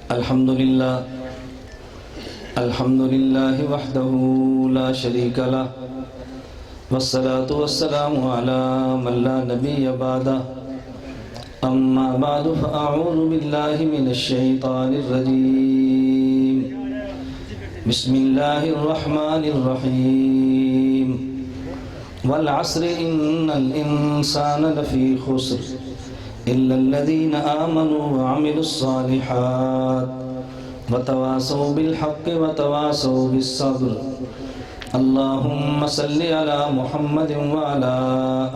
الحمد لله وحده لا شريك له والصلاة والسلام على من لا نبي بعده أما بعد فأعوذ بالله من الشيطان الرجيم بسم الله الرحمن الرحيم والعصر إن الإنسان لفي خسر إلا الذين آمنوا وعملوا الصالحات وتواصوا بالحق وتواصوا بالصبر اللهم صل على محمد وعلى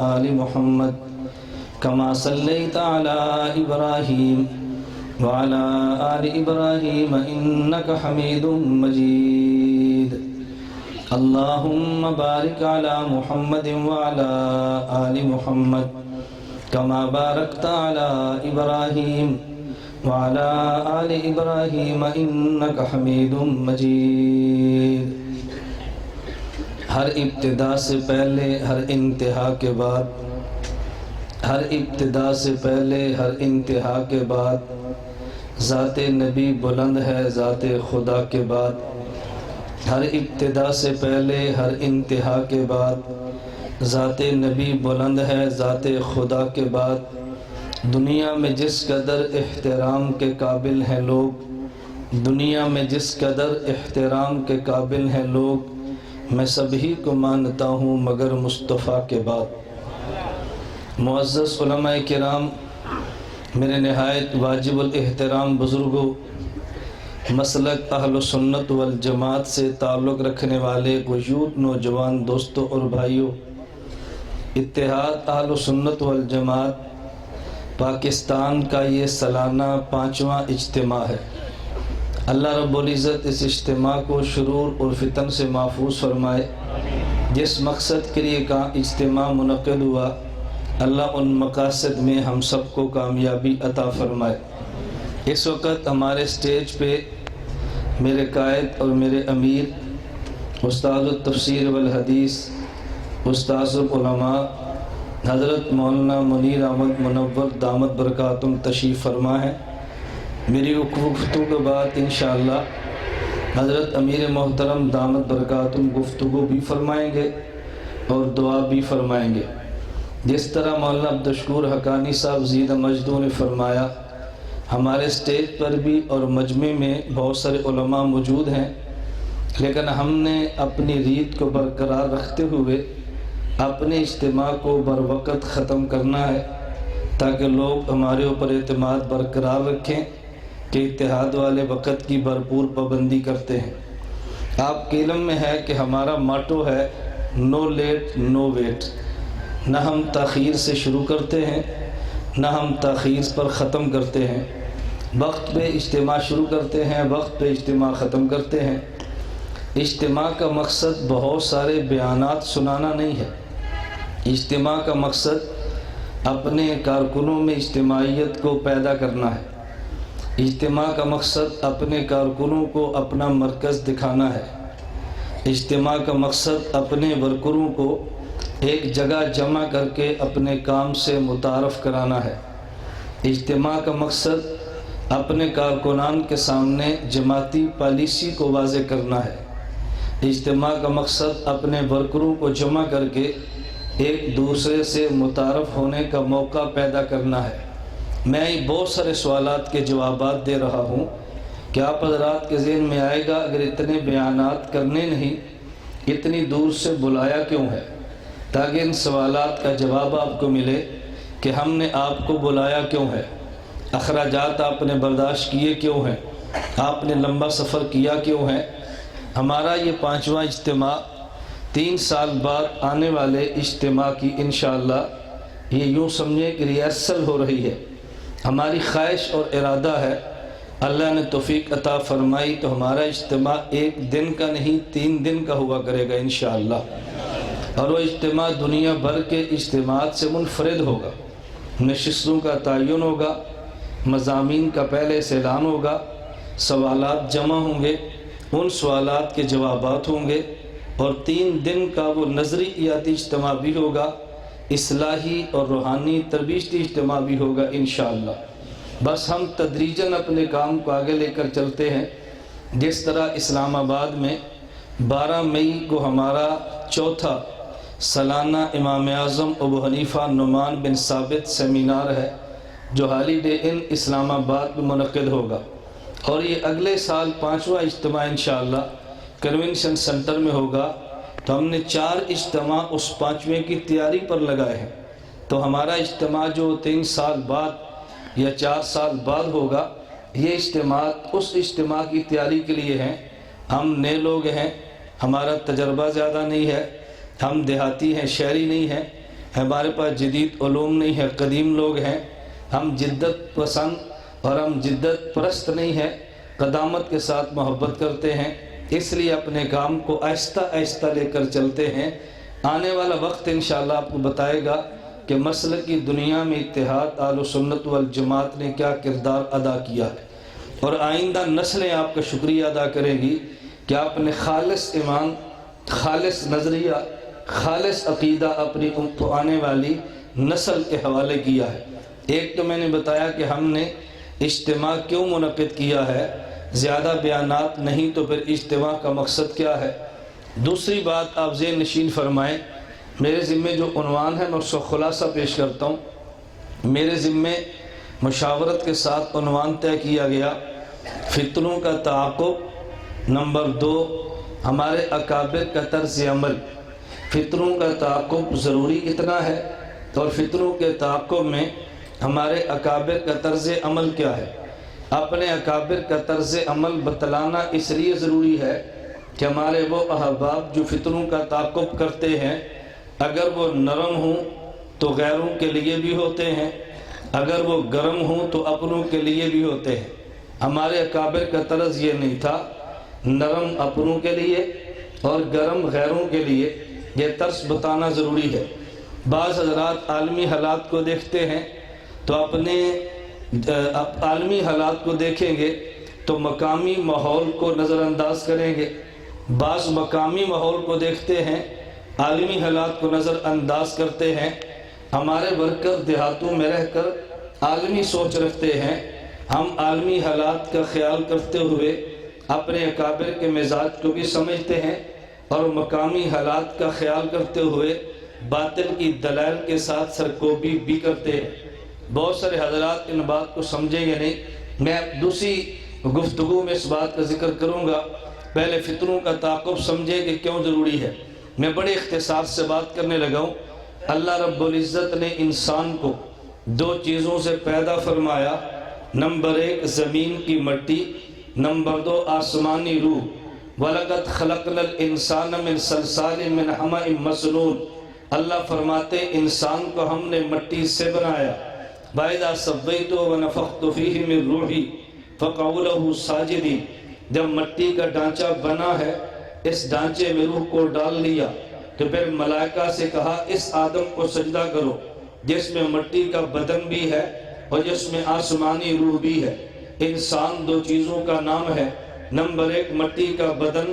آل محمد كما صليت على إبراهيم وعلى آل إبراهيم إنك حميد مجيد اللهم بارك على محمد وعلى آل محمد كما باركت على إبراهيم وعلى آل إبراهيم إنك حميد مجيد ہر ابتدا سے پہلے ہر انتہا کے بعد ہر ابتدا سے پہلے ہر انتہا کے بعد ذات نبی بلند ہے ذات خدا کے بعد ہر ابتدا سے پہلے ہر انتہا کے بعد ذات نبی بلند ہے ذات خدا کے بعد دنیا میں جس قدر احترام کے قابل ہیں لوگ دنیا میں جس قدر احترام کے قابل ہیں لوگ میں سبھی کو مانتا ہوں مگر مصطفیٰ کے بعد معزز علماء کرام میرے نہایت واجب الاحترام بزرگوں مسلک اہل سنت والجماعت سے تعلق رکھنے والے وجود نوجوان دوستوں اور بھائیوں اتحاد اہل سنت والجماعت پاکستان کا یہ سالانہ 5واں اجتماع ہے اللہ رب العزت اس اجتماع کو شرور اور فتن سے محفوظ فرمائے جس مقصد کے لیے کا اجتماع منعقد ہوا اللہ ان مقاصد میں ہم سب کو کامیابی عطا فرمائے اس وقت ہمارے سٹیج پہ میرے قائد اور میرے امیر استاد التفسیر والحدیث استاذ العلماء حضرت مولانا منیر احمد منور دامت برکاتم تشریف فرما ہے میری گفتگو کے بعد انشاءاللہ حضرت امیر محترم دامت برکاتم گفتگو بھی فرمائیں گے اور دعا بھی فرمائیں گے جس طرح مولانا عبدالشکور حقانی صاحب زیدہ مجدو نے فرمایا ہمارے سٹیج پر بھی اور مجمع میں بہت سارے علماء موجود ہیں لیکن ہم نے اپنی ریت کو برقرار رکھتے ہوئے اپنے اجتماع کو بروقت ختم کرنا ہے تاکہ لوگ ہمارے اوپر اعتماد برقرار رکھیں کہ اتحاد والے وقت کی بھرپور پابندی کرتے ہیں آپ کے علم میں ہے کہ ہمارا ماٹو ہے نو لیٹ نو ویٹ نہ ہم تاخیر سے شروع کرتے ہیں نہ ہم تاخیر پر ختم کرتے ہیں وقت پہ اجتماع شروع کرتے ہیں وقت پہ اجتماع ختم کرتے ہیں اجتماع کا مقصد بہت سارے بیانات سنانا نہیں ہے اجتماع کا مقصد اپنے کارکنوں میں اجتماعیت کو پیدا کرنا ہے اجتماع کا مقصد اپنے کارکنوں کو اپنا مرکز دکھانا ہے اجتماع کا مقصد اپنے ورکروں کو ایک جگہ جمع کر کے اپنے کام سے متعارف کرانا ہے اجتماع کا مقصد اپنے کارکنان کے سامنے جماعتی پالیسی کو واضح کرنا ہے اجتماع کا مقصد اپنے ورکروں کو جمع کر کے ایک دوسرے سے متعارف ہونے کا موقع پیدا کرنا ہے میں بہت سارے سوالات کے جوابات دے رہا ہوں کہ آپ حضرات کے ذہن میں آئے گا اگر اتنے بیانات کرنے نہیں اتنی دور سے بلایا کیوں ہے تاکہ ان سوالات کا جواب آپ کو ملے کہ ہم نے آپ کو بلایا کیوں ہے اخراجات آپ نے برداشت کیے کیوں ہیں آپ نے لمبا سفر کیا کیوں ہے ہمارا یہ 5واں اجتماع 3 سال بعد آنے والے اجتماع کی انشاءاللہ یہ یوں سمجھیں کہ ریہرسل ہو رہی ہے ہماری خواہش اور ارادہ ہے اللہ نے توفیق عطا فرمائی تو ہمارا اجتماع 1 دن کا نہیں 3 دن کا ہوا کرے گا انشاءاللہ اور وہ اجتماع دنیا بھر کے اجتماعات سے منفرد ہوگا نشستوں کا تعین ہوگا مضامین کا پہلے سے اعلان ہوگا سوالات جمع ہوں گے ان سوالات کے جوابات ہوں گے اور 3 دن کا وہ نظریاتی اجتماع بھی ہوگا اصلاحی اور روحانی تربیتی اجتماع بھی ہوگا انشاءاللہ بس ہم تدریجاً اپنے کام کو آگے لے کر چلتے ہیں۔ جس طرح اسلام آباد میں 12 مئی کو ہمارا چوتھا سالانہ امام اعظم ابو حنیفہ نعمان بن ثابت سیمینار ہے جو ہالیڈے ان اسلام آباد میں منعقد ہوگا، اور یہ اگلے سال 5واں اجتماع انشاءاللہ کنونشن سینٹر میں ہوگا۔ تو ہم نے 4 اجتماع اس 5ویں کی تیاری پر لگائے ہیں۔ تو ہمارا اجتماع جو 3 سال بعد یا 4 سال بعد ہوگا، یہ اجتماع اس اجتماع کی تیاری کے لیے ہیں۔ ہم نئے لوگ ہیں، ہمارا تجربہ زیادہ نہیں ہے، ہم دیہاتی ہیں، شہری نہیں ہیں، ہمارے پاس جدید علوم نہیں ہے، قدیم لوگ ہیں، ہم جدت پسند اور ہم جدت پرست نہیں ہیں، قدامت کے ساتھ محبت کرتے ہیں، اس لیے اپنے کام کو آہستہ آہستہ لے کر چلتے ہیں۔ آنے والا وقت انشاءاللہ آپ کو بتائے گا کہ مسلک کی دنیا میں اتحاد اہل سنت والجماعت نے کیا کردار ادا کیا ہے، اور آئندہ نسلیں آپ کا شکریہ ادا کریں گی کہ آپ نے خالص ایمان، خالص نظریہ، خالص عقیدہ اپنی آنے والی نسل کے حوالے کیا ہے۔ ایک تو میں نے بتایا کہ ہم نے اجتماع کیوں منعقد کیا ہے، زیادہ بیانات نہیں تو پھر اجتماع کا مقصد کیا ہے۔ دوسری بات آپ ذہن نشین فرمائیں، میرے ذمے جو عنوان ہے میں اس کا خلاصہ پیش کرتا ہوں۔ میرے ذمے مشاورت کے ساتھ عنوان طے کیا گیا، فتنوں کا تعاقب، نمبر 2 ہمارے اکابر کا طرز عمل۔ فتنوں کا تعاقب ضروری کتنا ہے، اور فتنوں کے تعاقب میں ہمارے اکابر کا طرز عمل کیا ہے۔ اپنے اکابر کا طرز عمل بتلانا اس لیے ضروری ہے کہ ہمارے وہ احباب جو فتنوں کا تعاقب کرتے ہیں، اگر وہ نرم ہوں تو غیروں کے لیے بھی ہوتے ہیں، اگر وہ گرم ہوں تو اپنوں کے لیے بھی ہوتے ہیں۔ ہمارے اکابر کا طرز یہ نہیں تھا، نرم اپنوں کے لیے اور گرم غیروں کے لیے، یہ طرز بتانا ضروری ہے۔ بعض حضرات عالمی حالات کو دیکھتے ہیں تو اپنے عالمی حالات کو دیکھیں گے تو مقامی ماحول کو نظر انداز کریں گے، بعض مقامی ماحول کو دیکھتے ہیں، عالمی حالات کو نظر انداز کرتے ہیں۔ ہمارے ورکر دیہاتوں میں رہ کر عالمی سوچ رکھتے ہیں، ہم عالمی حالات کا خیال کرتے ہوئے اپنے اکابر کے مزاج کو بھی سمجھتے ہیں، اور مقامی حالات کا خیال کرتے ہوئے باطل کی دلائل کے ساتھ سرکوبی بھی کرتے ہیں۔ بہت سارے حضرات ان بات کو سمجھیں گے نہیں، میں دوسری گفتگو میں اس بات کا ذکر کروں گا۔ پہلے فتنوں کا تعاقب سمجھے کہ کیوں ضروری ہے۔ میں بڑے اختصار سے بات کرنے لگا ہوں۔ اللہ رب العزت نے انسان کو 2 چیزوں سے پیدا فرمایا، نمبر 1 زمین کی مٹی، نمبر 2 آسمانی روح۔ وَلَقَدْ خَلَقْنَا الْإِنسَانَ مِنْ صَلْصَالٍ مِنْ حَمَإٍ مَسْنُونٍ۔ اللہ فرماتے انسان کو ہم نے مٹی سے بنایا۔ وَإِذَا سَوَّيْتُهُ وَنَفَخْتُ فِيهِ مِنْ رُوحِي فَقَعُوا لَهُ سَاجِدِينَ۔ جب مٹی کا ڈھانچہ بنا ہے، اس ڈھانچے میں روح کو ڈال لیا، تو پھر ملائکہ سے کہا اس آدم کو سجدہ کرو، جس میں مٹی کا بدن بھی ہے اور جس میں آسمانی روح بھی ہے۔ انسان 2 چیزوں کا نام ہے، نمبر 1 مٹی کا بدن،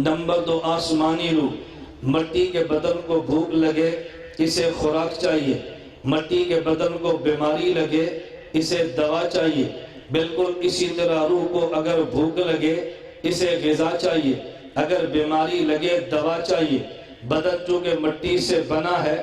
نمبر 2 آسمانی روح۔ مٹی کے بدن کو بھوک لگے، اسے خوراک چاہیے، مٹی کے بدن کو بیماری لگے، اسے دوا چاہیے، بالکل اسی طرح روح کو اگر بھوک لگے اسے غذا چاہیے، اگر بیماری لگے دوا چاہیے۔ بدن چونکہ مٹی سے بنا ہے،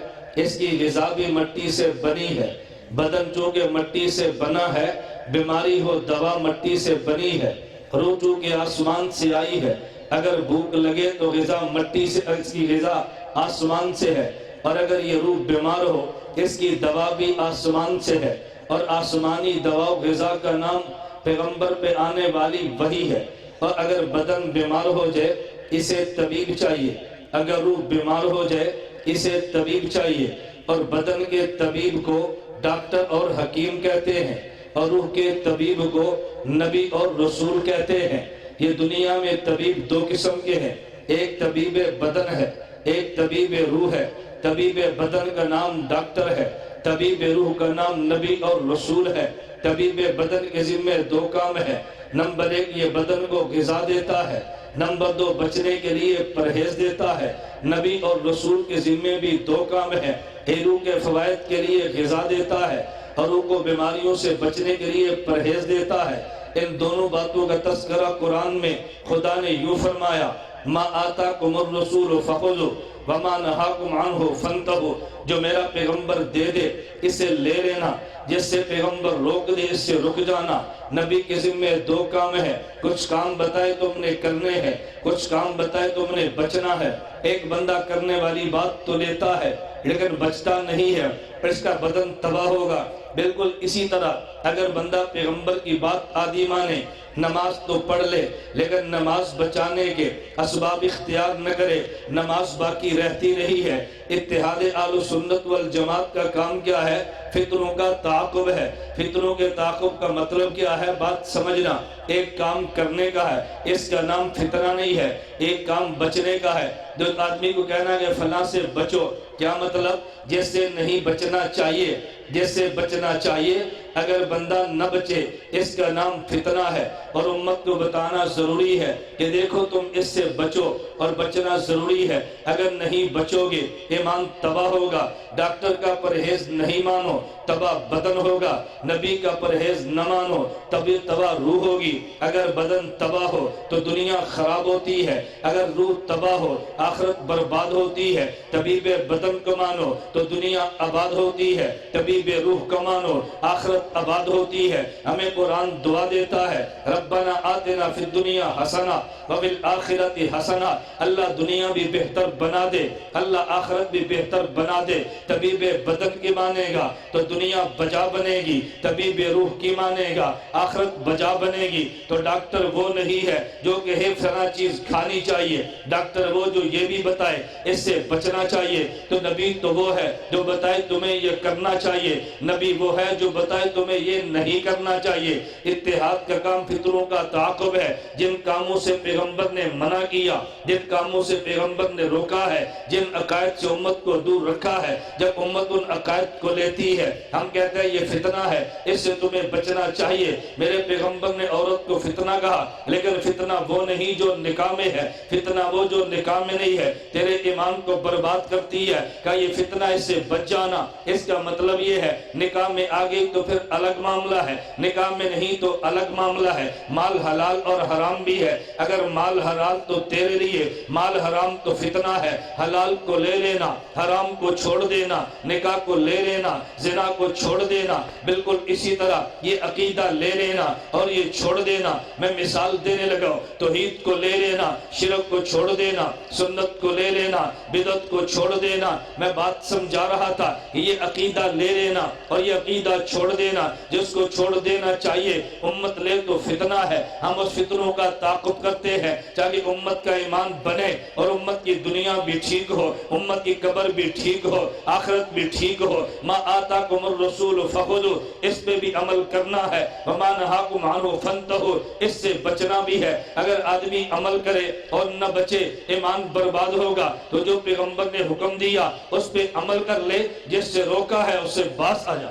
اس کی غذا بھی مٹی سے بنی ہے۔ بدن چونکہ مٹی سے بنا ہے، بیماری ہو دوا مٹی سے بنی ہے۔ روح چونکہ آسمان سے آئی ہے، اگر بھوک لگے تو غذا مٹی سے، اس کی غذا آسمان سے ہے، اور اگر یہ روح بیمار ہو اس کی دوا بھی آسمان سے ہے، اور آسمانی دوا و غذا کا نام پیغمبر پہ آنے والی وحی ہے۔ اور اگر بدن بیمار ہو جائے اسے طبیب چاہیے، اگر روح بیمار ہو جائے اسے طبیب چاہیے، اور بدن کے طبیب کو ڈاکٹر اور حکیم کہتے ہیں، اور روح کے طبیب کو نبی اور رسول کہتے ہیں۔ یہ دنیا میں طبیب 2 قسم کے ہیں، ایک طبیب بدن ہے، ایک طبیب روح ہے۔ طبیب بدن کا نام ڈاکٹر ہے، طبیب روح کا نام نبی اور رسول ہے۔ طبیب بدن کے ذمہ 2 کام ہے، نمبر 1 یہ بدن کو غذا دیتا ہے، نمبر 2 بچنے کے لیے پرہیز دیتا ہے۔ نبی اور رسول کے ذمہ بھی 2 کام ہیں، روح کے فوائد کے لیے غذا دیتا ہے، اور روح کو بیماریوں سے بچنے کے لیے پرہیز دیتا ہے۔ ان دونوں باتوں کا تذکرہ قرآن میں خدا نے یوں فرمایا، ما آتاکم الرسول فخذوا وما نہاکم عنہ فانتہوا، جو میرا پیغمبر دے دے اسے لے لینا، جس سے پیغمبر روک دے اس سے رک جانا۔ نبی کے ذمہ دو کام ہے، کچھ کام بتائے تم نے کرنے ہیں، کچھ کام بتائے تم نے بچنا ہے۔ ایک بندہ کرنے والی بات تو لیتا ہے لیکن بچتا نہیں ہے، اس کا بدن تباہ ہوگا۔ بالکل اسی طرح اگر بندہ پیغمبر کی بات عادی مانے، نماز تو پڑھ لے لیکن نماز بچانے کے اسباب اختیار نہ کرے، نماز باقی رہتی نہیں ہے۔ اتحاد اہل سنت والجماعت کا کام کیا ہے؟ فتنوں کا تعاقب ہے۔ فتنوں کے تعاقب کا مطلب کیا ہے؟ بات سمجھنا۔ ایک کام کرنے کا ہے، اس کا نام فتنہ نہیں ہے، ایک کام بچنے کا ہے۔ جو آدمی کو کہنا کہ فلاں سے بچو، کیا مطلب؟ جس سے نہیں بچنا چاہیے، جس سے بچنا چاہیے اگر بندہ نہ بچے، اس کا نام فتنہ ہے۔ اور امت کو بتانا ضروری ہے کہ دیکھو تم اس سے بچو، اور بچنا ضروری ہے۔ اگر نہیں بچو گے ایمان تباہ ہوگا۔ ڈاکٹر کا پرہیز نہیں مانو، تباہ بدن ہوگا۔ نبی کا پرہیز نہ مانو، تبھی تباہ روح ہوگی۔ اگر بدن تباہ ہو تو دنیا خراب ہوتی ہے، اگر روح تباہ ہو آخرت برباد ہوتی ہے۔ طبیب بدن کو مانو تو دنیا آباد ہوتی ہے، طبیب روح کو مانو آخرت آباد ہوتی ہے۔ ہمیں قرآن دعا دیتا ہے، ربنا آتنا فی الدنیا حسنہ وفی الآخرۃ حسنہ۔ اللہ دنیا بھی بہتر بنا دے، اللہ آخرت بھی بہتر بنا دے۔ طبیب بدن کی مانے گا تو دنیا بجا بنے گی، طبیب روح کی مانے گا آخرت بجا بنے گی۔ تو ڈاکٹر وہ نہیں ہے جو کہے فلاں چیز کھانی چاہیے، ڈاکٹر وہ جو یہ بھی بتائے اس سے بچنا چاہیے۔ تو نبی تو وہ ہے جو بتائے تمہیں یہ کرنا چاہیے، نبی وہ ہے جو بتائے تمہیں یہ نہیں کرنا چاہیے۔ اتحاد کا کام فتنوں کا تعاقب ہے۔ جن کاموں سے پیغمبر نے منع کیا، جن کاموں سے پیغمبر نے روکا ہے، جن عقائد سے امت کو دور رکھا ہے، جب امت ان عقائد کو لیتی ہے ہم کہتے ہیں یہ فتنہ ہے، اس سے تمہیں بچنا چاہیے۔ میرے پیغمبر نے عورت کو فتنہ کہا، لیکن فتنہ وہ نہیں جو نکاح میں ہے، فتنہ وہ جو نکاح میں نہیں ہے، تیرے ایمان کو برباد کرتی ہے۔ کہ یہ فتنہ اس سے بچ جانا، اس کا مطلب یہ ہے نکاح میں آ گئی تو پھر الگ معاملہ ہے، نکاح میں نہیں تو الگ معاملہ ہے۔ مال حلال اور حرام بھی ہے، اگر مال حلال تو تیرے لیے، مال حرام تو فتنہ ہے۔ حلال کو لے لینا، حرام کو چھوڑ دینا، نکاح کو لے لینا، زنا کو چھوڑ دینا، بالکل اسی طرح یہ عقیدہ لے لینا اور یہ چھوڑ دینا۔ میں مثال دینے لگا ہوں، توحید کو لے لینا، شرک کو چھوڑ دینا، سنت کو لے لینا، بدعت کو چھوڑ دینا۔ میں بات سمجھا رہا تھا کہ یہ عقیدہ لے لینا اور یہ عقیدہ چھوڑ دینا، جس کو چھوڑ دینا چاہیے امت لے تو فتنہ ہے۔ ہم اس فتنوں کا تعاقب کرتے ہیں تاکہ امت کا ایمان بنے اور امت کی دنیا بھی ٹھیک ہو، امت کی قبر بھی ٹھیک ہو، آخرت بھی ٹھیک ہو۔ ما آتاکم الرسول فخذوا، اس پہ بھی عمل کرنا ہے، وما نہاکم عنہ فانتہوا، اس سے بچنا بھی ہے۔ اگر آدمی عمل کرے اور نہ بچے ایمان برباد ہوگا۔ تو جو پیغمبر نے حکم دیا اس پہ عمل کر لے، جس سے روکا ہے اس سے باز آ جا۔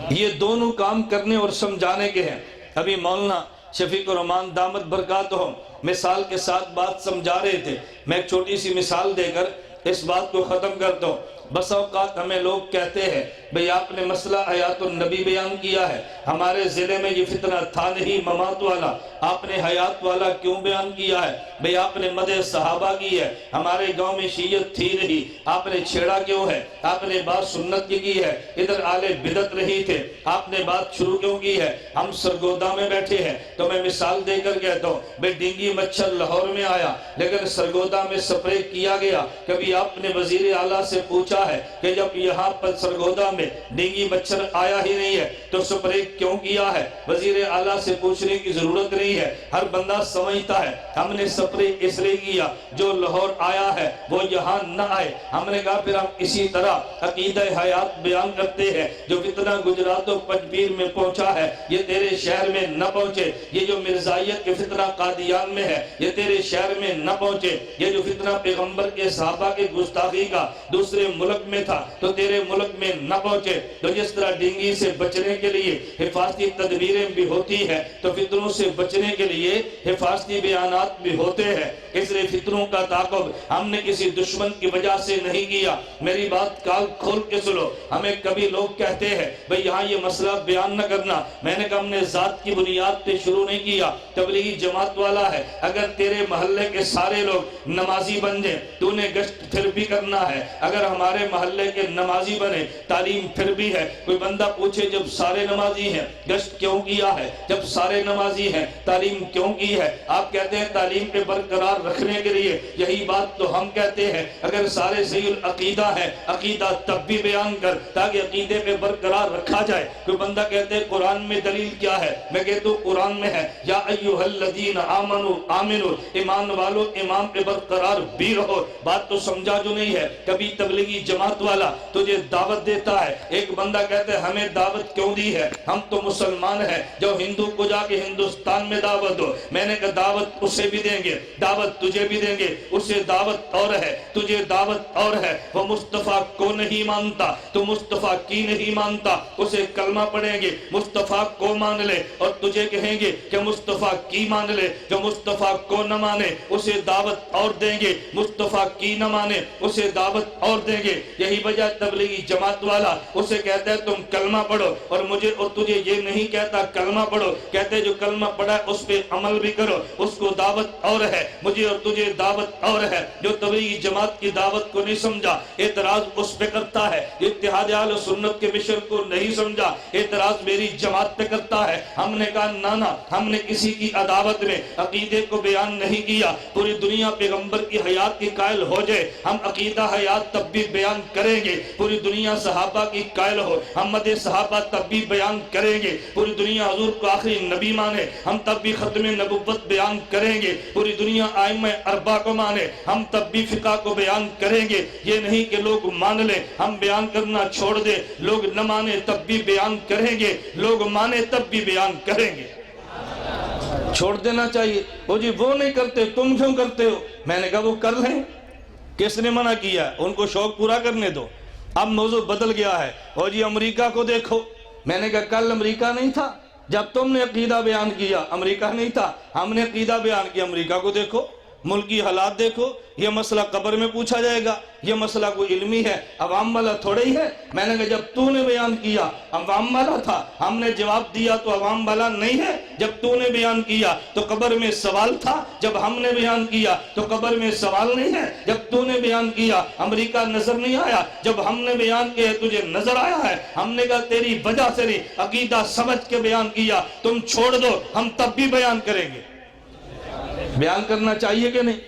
یہ دونوں کام کرنے اور سمجھانے کے ہیں۔ ابھی مولانا شفیق الرحمان دامت برکاتہم مثال کے ساتھ بات سمجھا رہے تھے۔ میں ایک چھوٹی سی مثال دے کر اس بات کو ختم کرتا ہوں۔ بس اوقات ہمیں لوگ کہتے ہیں بھئی آپ نے مسئلہ حیات النبی بیان کیا ہے، ہمارے ضلع میں یہ فتنہ تھا نہیں ممات والا، آپ نے حیات والا کیوں بیان کیا ہے؟ بھئی آپ نے مدح صحابہ کی ہے، ہمارے گاؤں میں شیعت تھی نہیں، آپ نے چھیڑا کیوں ہے؟ آپ نے بات سنت کی ہے، ادھر آل بدعت نہیں تھے، آپ نے بات شروع کیوں کی ہے؟ ہم سرگودا میں بیٹھے ہیں تو میں مثال دے کر کہتا ہوں بھئی ڈینگی مچھر لاہور میں آیا لیکن سرگودا میں سپرے کیا گیا۔ کبھی آپ نے وزیر اعلیٰ سے پوچھا ہے کہ جب یہاں پر سرگودا میں ڈینگی مچھر آیا ہی نہیں ہے تو سپرے کیوں کیا ہے؟ وزیر اعلیٰ سے پوچھنے کی ضرورت نہیں ہے، ہر بندہ سمجھتا ہے ہم نے سپرے اس لیے کیا جو لاہور آیا ہے وہ یہاں نہ آئے۔ ہم نے کہا پھر ہم اسی طرح عقیدہ حیات بیان کرتے ہیں، جو فتنہ گجرات و پنجبیر میں پہنچا ہے یہ تیرے شہر میں نہ پہنچے، یہ جو مرزائیت کے فتنہ قادیان میں ہے یہ تیرے شہر میں نہ پہنچے، یہ جو فتنہ پیغمبر کے صحابہ کے گستاخی کا دوسرے ملک ملک میں تھا تو تیرے ملک میں نہ پہنچے۔ تو جس طرح ڈینگی سے بچنے کے لیے حفاظتی تدبیریں بھی ہوتی ہیں تو فتنوں سے بچنے کے لیے حفاظتی بیانات بھی ہوتے ہیں۔ اس لیے فتنوں کا تعاقب ہم نے کسی دشمن کی وجہ سے نہیں کیا۔ میری بات کال کھول کے سنو، ہمیں کبھی لوگ کہتے ہیں بھئی یہاں یہ مسئلہ بیان نہ کرنا، میں نے کہا ہم نے ذات کی بنیاد پہ شروع نہیں کیا، تبلیغی جماعت والا ہے، اگر تیرے محلے کے سارے لوگ نمازی بن جائیں تو نے گشت پھر بھی کرنا ہے، اگر ہمارے محلے کے نمازی بنے تعلیم پھر بھی ہے۔ کوئی بندہ پوچھے جب سارے نمازی ہیں گشت کیوں کیا ہے، جب سارے نمازی ہیں تعلیم کیوں کی ہے؟ آپ کہتے ہیں تعلیم پہ برقرار رکھنے کے لیے، یہی بات تو ہم کہتے ہیں اگر سارے صحیح العقیدہ ہے عقیدہ تب بھی بیان کر تاکہ عقیدے پہ برقرار رکھا جائے۔ کوئی بندہ کہتے ہیں قرآن میں دلیل کیا ہے، میں کہتا ہوں قرآن میں ہے یا ایھا الذین آمنوا آمنوا، ایمان والو ایمان پہ برقرار بھی رہو۔ بات تو سمجھا جو نہیں ہے۔ کبھی تبلیغی جماعت والا تجھے دعوت دیتا ہے، ایک بندہ کہتا ہے ہمیں دعوت کیوں دی ہے، ہم تو مسلمان ہیں، جو ہندو کو جا کے ہندوستان میں دعوت دو۔ میں نے کہا دعوت اسے بھی دیں گے، دعوت تجھے بھی دیں گے، اسے دعوت اور ہے تجھے دعوت اور ہے۔ وہ مصطفیٰ کو نہیں مانتا تو مصطفیٰ کی نہیں مانتا، اسے کلمہ پڑھیں گے مصطفیٰ کو مان لے، اور تجھے کہیں گے کہ مصطفیٰ کی مان لے۔ جو مصطفیٰ کو نہ مانے اسے دعوت اور دیں گے، مصطفیٰ کی نہ مانے اسے دعوت اور دیں گے۔ یہی وجہ تبلیغی جماعت والا اسے کہتا ہے تم کلمہ پڑھو، اور مجھے اور تجھے یہ نہیں کہتا کلمہ پڑھو، کہتے جو کلمہ پڑھا ہے اس پہ عمل بھی کرو، اس کو دعوت اور ہے، مجھے اور تجھے دعوت اور ہے۔ جو تبلیغی جماعت کی دعوت کو نہیں سمجھا اعتراض اس پہ کرتا ہے، اتحاد اہل سنت کے مشن کو نہیں سمجھا اعتراض میری جماعت پہ کرتا ہے۔ ہم نے کہا نانا ہم نے کسی کی عداوت میں عقیدے کو بیان نہیں کیا، پوری دنیا پیغمبر کی حیات کی قائل ہو جائے ہم عقیدہ حیات تب بھی بیان کریں گے، پوری دنیا صحابہ کی قائل ہو ہم مدح صحابہ تب بھی بیان کریں گے، پوری دنیا حضور کو آخری نبی مانے ہم تب بھی ختم نبوت بیان کریں گے، پوری دنیا ائمہ اربعہ کو مانے ہم تب بھی فقہ کو بیان کریں گے۔ یہ نہیں کہ لوگ مان لیں ہم بیان کرنا چھوڑ دیں، لوگ نہ مانے تب بھی بیان کریں گے، لوگ مانے تب بھی بیان کریں گے۔ چھوڑ دینا چاہیے، وہ جی وہ نہیں کرتے تم کیوں کرتے ہو؟ میں نے کہا وہ کر لیں، کس نے منع کیا؟ ان کو شوق پورا کرنے دو۔ اب موضوع بدل گیا ہے، وہ جی امریکہ کو دیکھو۔ میں نے کہا کل امریکہ نہیں تھا جب تم نے عقیدہ بیان کیا، امریکہ نہیں تھا، ہم نے عقیدہ بیان کیا، امریکہ کو دیکھو، ملکی حالات دیکھو۔ یہ مسئلہ قبر میں پوچھا جائے گا، یہ مسئلہ کوئی علمی ہے، عوام والا تھوڑے ہی ہے۔ میں نے کہا جب تو نے بیان کیا عوام والا تھا، ہم نے جواب دیا تو عوام والا نہیں ہے۔ جب تو نے بیان کیا تو قبر میں سوال تھا، جب ہم نے بیان کیا تو قبر میں سوال نہیں ہے۔ جب تو نے بیان کیا امریکہ نظر نہیں آیا، جب ہم نے بیان کیا تجھے نظر آیا ہے۔ ہم نے کہا تیری وجہ سے نہیں، عقیدہ سمجھ کے بیان کیا، تم چھوڑ دو ہم تب بھی بیان کریں گے۔ بیان کرنا چاہیے کہ نہیں؟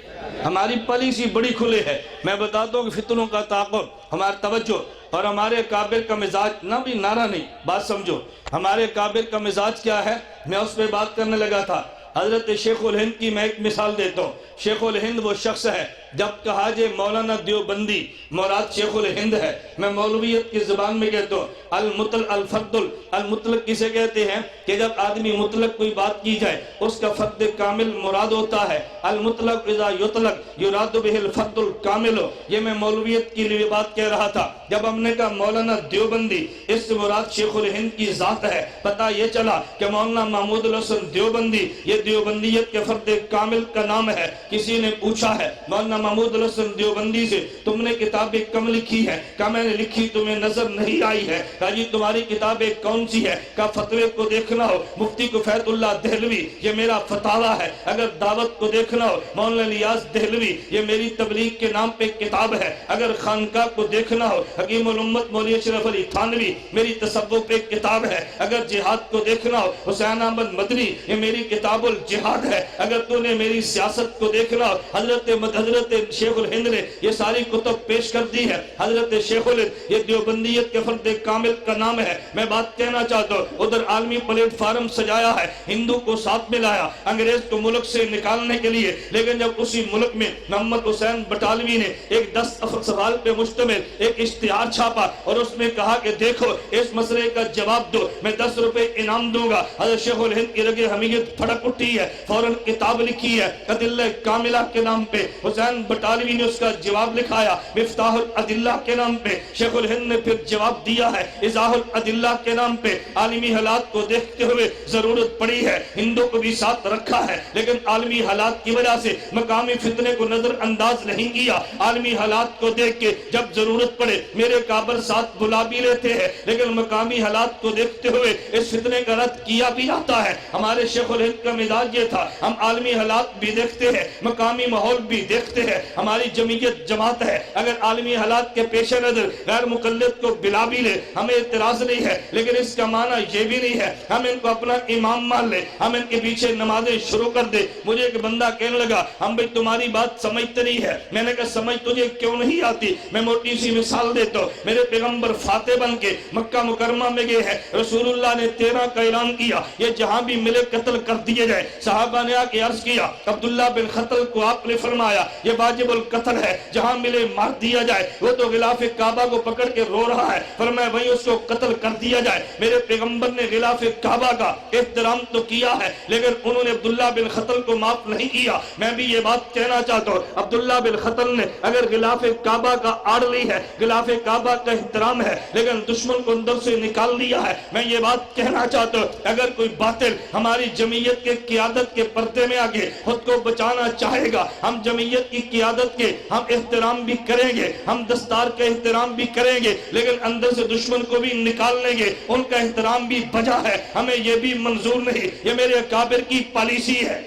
ہماری پالیسی بڑی کھلے ہے۔ میں بتاتا ہوں کہ فتنوں کا تعاقب، ہمارا توجہ اور ہمارے کابر کا مزاج نہ بھی نعرہ نہیں، بات سمجھو ہمارے کابر کا مزاج کیا ہے۔ میں اس پہ بات کرنے لگا تھا، حضرت شیخ الہند کی میں ایک مثال دیتا ہوں۔ شیخ الہند وہ شخص ہے، جب کہا جائے مولانا دیوبندی مراد شیخ الہند ہے۔ میں مولویت کی زبان میں کہتا ہوں الفرد المطلق کسے کہتے ہیں کہ جب آدمی مطلق کوئی بات کی جائے اس کا فرد کامل مراد ہوتا ہے۔ المطلق اذا یطلق یراد به الفرد الکامل۔ یہ میں مولویت کی لیے بات کہہ رہا تھا۔ جب ہم نے کہا مولانا دیوبندی اس سے مراد شیخ الہند کی ذات ہے، پتہ یہ چلا کہ مولانا محمود الحسن دیوبندی یہ دیوبندیت کے فرد کامل کا نام ہے۔ کسی نے پوچھا ہے مولانا محمود الحسن دیوبندی سے تم نے کتابیں کم لکھی ہے؟ کہا میں نے لکھی تمہیں نظر نہیں آئی ہے۔ کہا جی تمہاری کتابیں کون سی ہے؟ کہا فتوے کو دیکھنا ہو مفتی کفایت اللہ دہلوی یہ میرا فتاوہ ہے، اگر دعوت کو دیکھنا ہو مولانا الیاس دہلوی یہ میری تبلیغ کے نام پہ کتاب ہے، اگر خانقاہ کو دیکھنا ہو حکیم الامت مولوی اشرف علی تھانوی میری تصوف پہ کتاب ہے، اگر جہاد کو دیکھنا ہو حسین احمد مدنی یہ میری کتاب الجہاد ہے، اگر تو نے میری سیاست کو دیکھنا ہو حضرت شیخ الہند نے یہ ساری کتب پیش کر دی ہے۔ حضرت شیخ الہند یہ دیوبندیت کے فرد کامل کا نام ہے۔ میں بات کہنا چاہتا ہوں ادھر عالمی پلیٹ فارم سجایا ہے، ہندو کو ساتھ میں لایا انگریز کو ملک سے نکالنے کے لیے، لیکن جب اسی ملک میں محمد حسین بٹالوی نے ایک 10 سوال پہ مشتمل ایک اشتہار چھاپا اور اس میں کہا کہ دیکھو اس مسئلے کا جواب دو میں 10 روپے انعام دوں گا، حضرت شیخ الہند کی رگے حمیت پھڑک اٹھی۔ ہوتی ہے فوراً کتاب لکھی ہے ادلہ کاملہ کے نام پہ، حسین بٹالوی نے اس کا جواب لکھایا، مفتاح الادلہ کے نام پہ شیخ الہند نے پھر جواب دیا ہے، ایضاح الادلہ کے نام پہ۔ عالمی حالات کو دیکھتے ہوئے ضرورت پڑی ہے، ہندوں کو بھی ساتھ رکھا ہے، لیکن عالمی حالات کی وجہ سے مقامی فتنے کو نظر انداز نہیں کیا۔ عالمی حالات کو دیکھ کے جب ضرورت پڑے میرے کابر ساتھ بلا بھی لیتے ہیں، لیکن مقامی حالات کو دیکھتے ہوئے اس فتنے کا رد کیا بھی جاتا ہے۔ ہمارے شیخ الہند کا مزاج یہ تھا، ہم عالمی حالات بھی دیکھتے ہیں، مقامی ماحول بھی دیکھتے ہیں، ہماری جمعیت جماعت ہے، اگر عالمی حالات کے پیش نظر غیر مقلد کو بلا بھی لے ہمیں اعتراض نہیں ہے، لیکن اس کا معنی یہ بھی نہیں ہے ہم ان کو اپنا امام مان لے، ہم ان کے پیچھے نمازیں شروع کر دے۔ مجھے ایک بندہ کہنے لگا ہم بھئی تمہاری بات سمجھتے نہیں ہے، میں نے کہا سمجھ تجھے کیوں نہیں آتی؟ میں موٹی سی مثال دیتا ہوں، میرے پیغمبر فاتح بن کے مکہ مکرمہ میں گئے ہیں، رسول اللہ نے 13 کا اعلان کیا یہ جہاں بھی ملے قتل کر دیے جائے۔ صحابہ نے آ کے عرض کیا عبداللہ بن خطل کو آپ نے فرمایا یہ واجب القتل ہے، جہاں ملے مار دیا جائے، وہ تو غلاف کعبہ کو پکڑ کے رو رہا ہے، فرمایا وہیں اس کو قتل کر دیا جائے۔ میرے پیغمبر نے غلاف کعبہ کا احترام تو کیا ہے، لیکن انہوں نے عبداللہ بن خطل کو معاف نہیں کیا۔ میں بھی یہ بات کہنا چاہتا ہوں عبداللہ بن خطل نے اگر غلاف کعبہ کا آڑ لی ہے، غلاف کعبہ کا احترام ہے، لیکن دشمن کو اندر سے نکال دیا ہے، میں یہ بات کہنا چاہتا ہوں اگر کوئی باطل ہماری جمعیت کے قیادت کے پردے میں آگے خود کو بچانا چاہے گا، ہم جمعیت کی قیادت کے ہم احترام بھی کریں گے، ہم دستار کے احترام بھی کریں گے، لیکن اندر سے دشمن کو بھی نکال لیں گے، ان کا احترام بھی بجا ہے، ہمیں یہ بھی منظور نہیں۔ یہ میرے اکابر کی پالیسی ہے،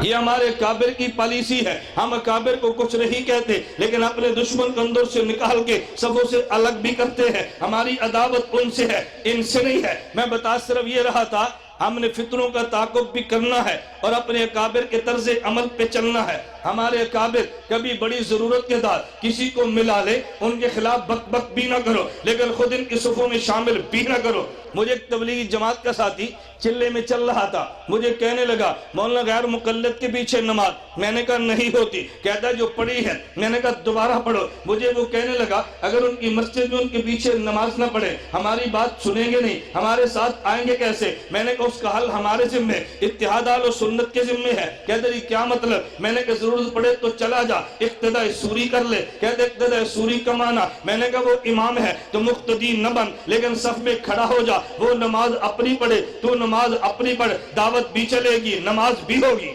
یہ ہمارے اکابر کی پالیسی ہے، ہم اکابر کو کچھ نہیں کہتے لیکن اپنے دشمن کو اندر سے نکال کے صفوں سے الگ بھی کرتے ہیں۔ ہماری عداوت ان سے ہے، ان سے نہیں ہے۔ میں بتا صرف یہ رہا تھا ہم نے فتنوں کا تعاقب بھی کرنا ہے اور اپنے اکابر کے طرز عمل پہ چلنا ہے۔ ہمارے اکابر کبھی بڑی ضرورت کے بعد کسی کو ملا لے ان کے خلاف بک بک بھی نہ کرو، لیکن خود ان کی صفوں میں شامل بھی نہ کرو۔ مجھے ایک تبلیغی جماعت کا ساتھی چلے میں چل رہا تھا، مجھے کہنے لگا مولانا غیر مقلد کے پیچھے نماز، میں نے کہا نہیں ہوتی، کہتا ہے جو پڑھی ہے، میں نے کہا دوبارہ پڑھو۔ مجھے وہ کہنے لگا اگر ان کی مسجد میں ان کے پیچھے نماز نہ پڑھے ہماری بات سنیں گے نہیں، ہمارے ساتھ آئیں گے کیسے؟ میں نے کہا اس کا حل ہمارے ذمہ، اتحاد اہل سنت کے ذمہ ہے۔ کہتے ہیں کیا مطلب؟ میں نے کہا ضرورت پڑے تو چلا جا اقتداء سوری کر لے۔ کہتے اقتداء سوری کا معنی، میں نے کہا وہ امام ہے تو مقتدی نہ بن، لیکن صف میں کھڑا ہو جا، وہ نماز اپنی پڑھے تو نماز اپنی پڑھ، دعوت بھی چلے گی نماز بھی ہوگی۔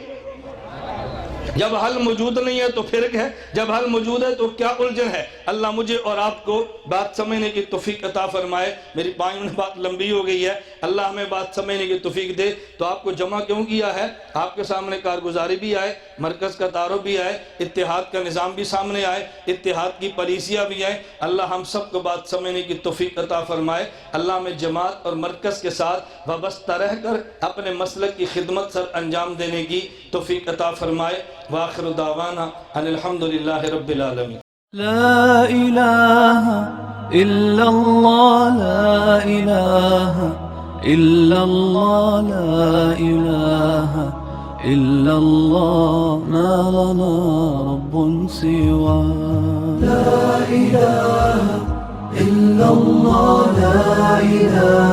جب حل موجود نہیں ہے تو فرق ہے، جب حل موجود ہے تو کیا الجھن ہے؟ اللہ مجھے اور آپ کو بات سمجھنے کی توفیق عطا فرمائے۔ میری 5 منٹ بات لمبی ہو گئی ہے، اللہ ہمیں بات سمجھنے کی توفیق دے۔ تو آپ کو جمع کیوں کیا ہے؟ آپ کے سامنے کارگزاری بھی آئے، مرکز کا تعارف بھی آئے، اتحاد کا نظام بھی سامنے آئے، اتحاد کی پالیسیاں بھی آئیں۔ اللہ ہم سب کو بات سمجھنے کی توفیق عطا فرمائے۔ اللہ ہمیں جماعت اور مرکز کے ساتھ وابستہ رہ کر اپنے مسلک کی خدمت سر انجام دینے کی توفیق عطا فرمائے۔ وآخر دعوانا ان الحمدللہ رب العالمین۔ لا إله إلا الله لا إله إلا الله لا إله إلا الله ما لنا رب سوى لا إله إلا الله لا إله